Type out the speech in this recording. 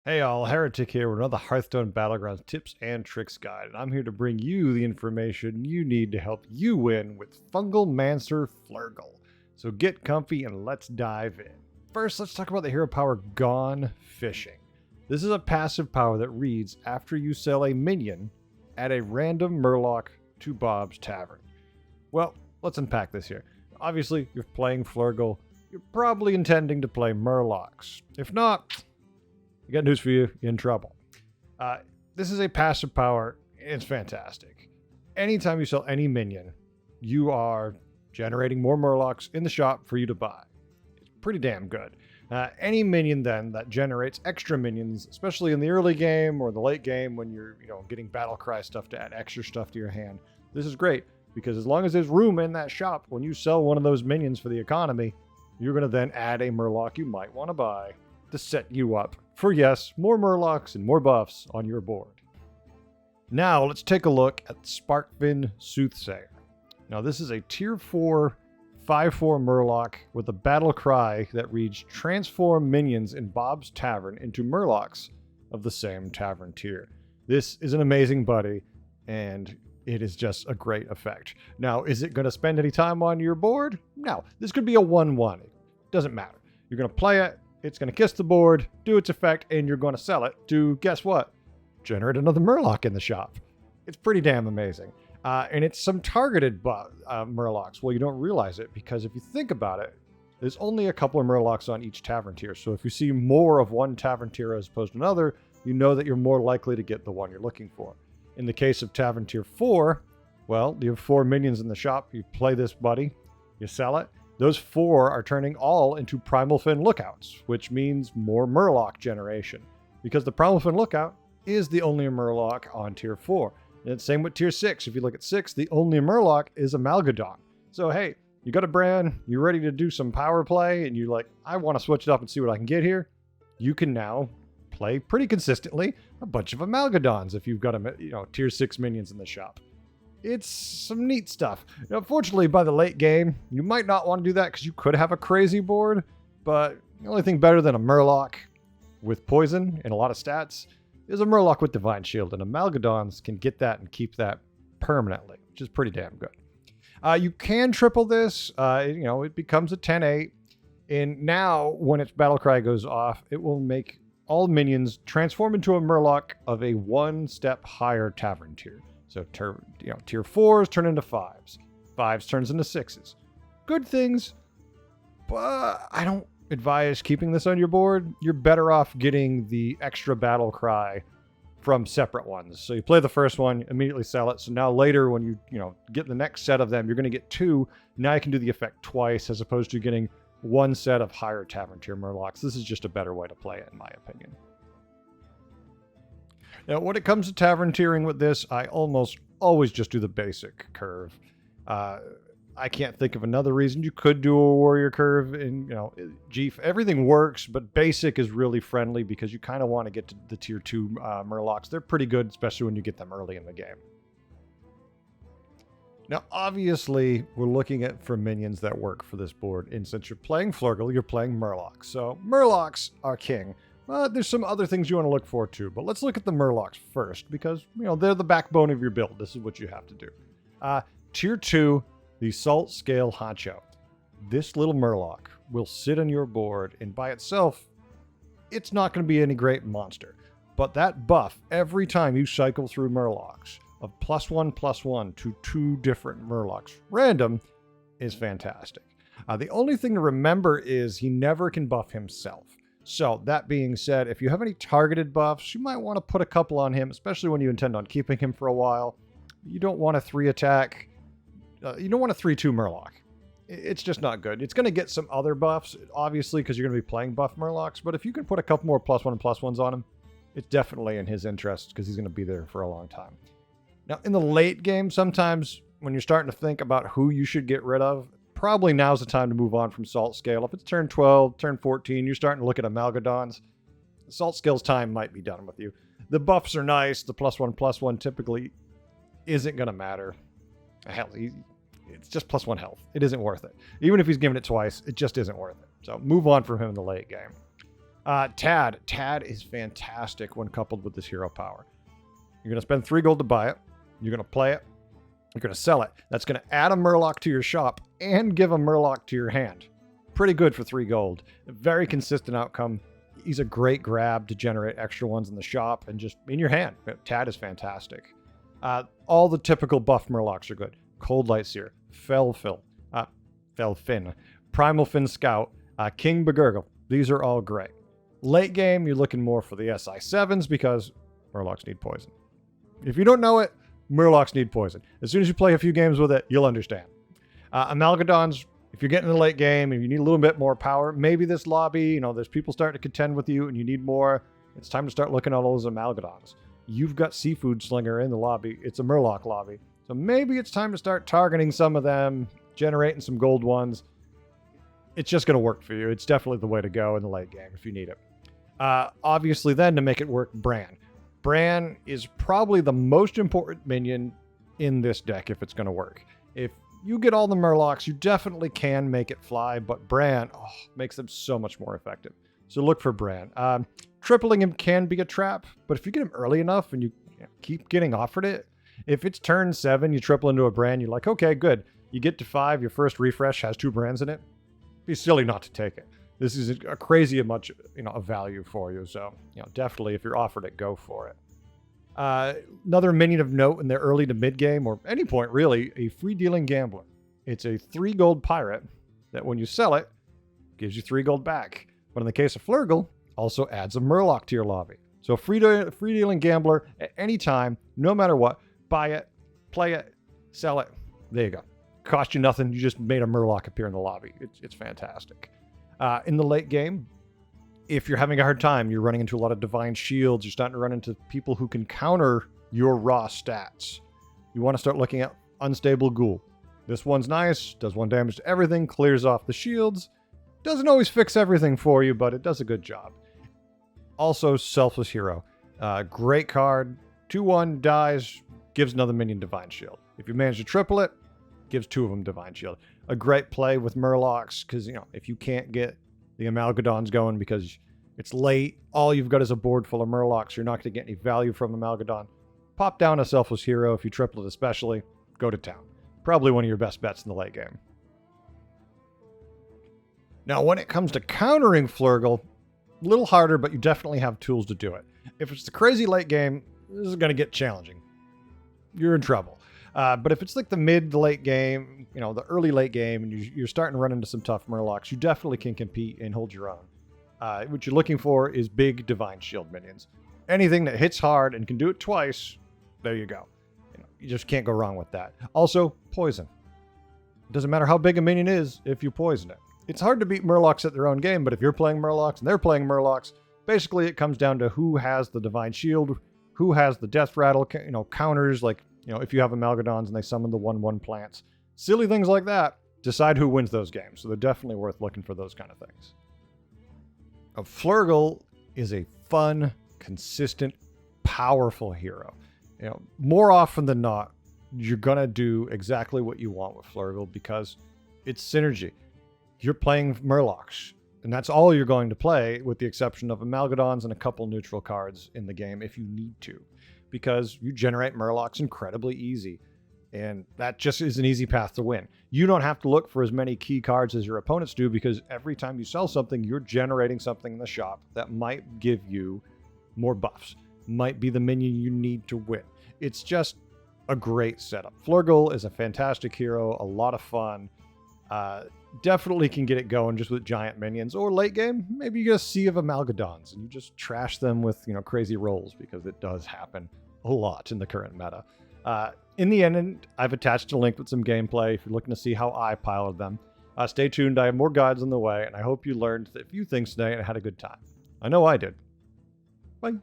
Hey all, Heretic here with another Hearthstone Battlegrounds tips and tricks guide, and I'm here to bring you the information you need to help you win with Fungalmancer Flurgl. So get comfy and let's dive in. First, let's talk about the hero power Gone Fishing. This is a passive power that reads after you sell a minion, add a random Murloc to Bob's Tavern. Well, let's unpack this here. Obviously, you're playing Flurgl, you're probably intending to play Murlocs. If not, I got news for you, you're in trouble. This is a passive power. It's fantastic. Anytime you sell any minion, you are generating more Murlocs in the shop for you to buy. It's pretty damn good. Any minion then that generates extra minions, especially in the early game or the late game when you're getting battle cry stuff to add extra stuff to your hand, this is great because as long as there's room in that shop, when you sell one of those minions for the economy, you're going to then add a Murloc you might want to buy to set you up for, yes, more Murlocs and more buffs on your board. Now, let's take a look at Sparkfin Soothsayer. Now, this is a tier 4, 5/4 Murloc with a battle cry that reads transform minions in Bob's Tavern into Murlocs of the same tavern tier. This is an amazing buddy, and it is just a great effect. Now, is it going to spend any time on your board? No. This could be a 1/1. It doesn't matter. You're going to play it, it's going to kiss the board, do its effect, and you're going to sell it to, guess what? Generate another Murloc in the shop. It's pretty damn amazing. And it's some targeted Murlocs. Well, you don't realize it because if you think about it, there's only a couple of Murlocs on each tavern tier. So if you see more of one tavern tier as opposed to another, you know that you're more likely to get the one you're looking for. In the case of tavern tier 4, well, you have 4 minions in the shop. You play this buddy, you sell it. Those 4 are turning all into Primal Fin Lookouts, which means more Murloc generation. Because the Primal Fin Lookout is the only Murloc on tier 4. And it's same with tier 6. If you look at 6, the only Murloc is a Malgadon. So hey, you got a brand, you're ready to do some power play, and you're like, I want to switch it up and see what I can get here. You can now play pretty consistently a bunch of Amalgadons if you've got tier 6 minions in the shop. It's some neat stuff. Now, fortunately, by the late game, you might not want to do that because you could have a crazy board, but the only thing better than a Murloc with poison and a lot of stats is a Murloc with Divine Shield, and Amalgadons can get that and keep that permanently, which is pretty damn good. You can triple this. It becomes a 10/8, and now when its battle cry goes off, it will make all minions transform into a Murloc of a 1-step higher tavern tier. So tier 4s turn into 5s. 5s turns into 6s. Good things, but I don't advise keeping this on your board. You're better off getting the extra battle cry from separate ones. So you play the first one, immediately sell it. So now later when you get the next set of them, you're going to get 2. Now you can do the effect twice as opposed to getting 1 set of higher tavern tier Murlocs. This is just a better way to play it, in my opinion. Now, when it comes to tavern tiering with this, I almost always just do the basic curve. I can't think of another reason you could do a warrior curve in, Jeef. Everything works, but basic is really friendly because you kind of want to get to the tier 2 Murlocs. They're pretty good, especially when you get them early in the game. Now, obviously, we're looking for minions that work for this board. And since you're playing Flurgl, you're playing Murlocs. So Murlocs are king. There's some other things you want to look for too, but let's look at the Murlocs first because, they're the backbone of your build. This is what you have to do. Tier 2, the Salt Scale Honcho. This little Murloc will sit on your board, and by itself, it's not going to be any great monster. But that buff, every time you cycle through Murlocs, of +1/+1 to 2 different Murlocs, random, is fantastic. The only thing to remember is he never can buff himself. So, that being said, if you have any targeted buffs, you might want to put a couple on him, especially when you intend on keeping him for a while. You don't want a 3 attack. You don't want a 3/2 Murloc. It's just not good. It's going to get some other buffs, obviously, because you're going to be playing buff Murlocs, but if you can put a couple more +1/+1s on him, it's definitely in his interest because he's going to be there for a long time. Now, in the late game, sometimes when you're starting to think about who you should get rid of, probably now's the time to move on from Salt Scale. If it's turn 12, turn 14, you're starting to look at Amalgadons. Salt Scale's time might be done with you. The buffs are nice. The +1/+1 typically isn't going to matter. Hell, it's just +1 health. It isn't worth it. Even if he's given it twice, it just isn't worth it. So move on from him in the late game. Tad. Tad is fantastic when coupled with this hero power. You're going to spend 3 gold to buy it. You're going to play it. You're going to sell it. That's going to add a Murloc to your shop and give a Murloc to your hand. Pretty good for 3 gold. A very consistent outcome. He's a great grab to generate extra ones in the shop and just in your hand. Tad is fantastic. All the typical buff Murlocs are good. Coldlight Seer, Felfin, Primal Fin Scout, King Bagurgle. These are all great. Late game, you're looking more for the SI7s because Murlocs need poison. If you don't know it, Murlocs need poison. As soon as you play a few games with it, you'll understand. Amalgadons, if you're getting in the late game and you need a little bit more power, maybe this lobby, there's people starting to contend with you and you need more, it's time to start looking at all those Amalgadons. You've got Seafood Slinger in the lobby. It's a Murloc lobby. So maybe it's time to start targeting some of them, generating some gold ones. It's just going to work for you. It's definitely the way to go in the late game if you need it. Obviously then, to make it work, Bran. Bran is probably the most important minion in this deck if it's going to work. If you get all the Murlocs, you definitely can make it fly, but Bran makes them so much more effective. So look for Bran. Tripling him can be a trap, but if you get him early enough and you keep getting offered it, if it's turn 7, you triple into a Bran, you're like, okay, good. You get to 5, your first refresh has 2 Brans in it. It'd be silly not to take it. This is a crazy much, a value for you. So, definitely if you're offered it, go for it. Another minion of note in the early to mid game, or any point really, a free dealing gambler. It's a 3 gold pirate that when you sell it, gives you 3 gold back. But in the case of Flurgl, also adds a Murloc to your lobby. So free dealing gambler at any time, no matter what, buy it, play it, sell it. There you go. Cost you nothing. You just made a Murloc appear in the lobby. It's fantastic. In the late game, if you're having a hard time, you're running into a lot of divine shields, you're starting to run into people who can counter your raw stats. You want to start looking at Unstable Ghoul. This one's nice, does 1 damage to everything, clears off the shields. Doesn't always fix everything for you, but it does a good job. Also, Selfless Hero. Great card. 2/1, dies, gives another minion Divine Shield. If you manage to triple it, gives 2 of them Divine Shield. A great play with Murlocs, because, if you can't get the Amalgadons going because it's late, all you've got is a board full of Murlocs, you're not going to get any value from Amalgadon. Pop down a Selfless Hero if you triple it especially. Go to town. Probably one of your best bets in the late game. Now, when it comes to countering Flurgl, a little harder, but you definitely have tools to do it. If it's the crazy late game, this is going to get challenging. You're in trouble. But if it's like the mid to late game, the early late game, and you're starting to run into some tough Murlocs, you definitely can compete and hold your own. What you're looking for is big Divine Shield minions. Anything that hits hard and can do it twice, there you go. You just can't go wrong with that. Also, poison. It doesn't matter how big a minion is if you poison it. It's hard to beat Murlocs at their own game, but if you're playing Murlocs and they're playing Murlocs, basically it comes down to who has the Divine Shield, who has the Death Rattle, counters, like, if you have Amalgadons and they summon the 1/1 plants. Silly things like that decide who wins those games, so they're definitely worth looking for those kind of things. Flurgl is a fun, consistent, powerful hero. More often than not, you're going to do exactly what you want with Flurgl because it's synergy. You're playing Murlocs, and that's all you're going to play, with the exception of Amalgadons and a couple neutral cards in the game if you need to, because you generate Murlocs incredibly easy, and that just is an easy path to win. You don't have to look for as many key cards as your opponents do, because every time you sell something, you're generating something in the shop that might give you more buffs, might be the minion you need to win. It's just a great setup. Flurgl is a fantastic hero, a lot of fun. Definitely can get it going just with giant minions, or late game, maybe you get a sea of Amalgadons and you just trash them with, crazy rolls, because it does happen a lot in the current meta. In the end, I've attached a link with some gameplay if you're looking to see how I piloted them. Stay tuned, I have more guides on the way, and I hope you learned a few things today and had a good time. I know I did. Bye.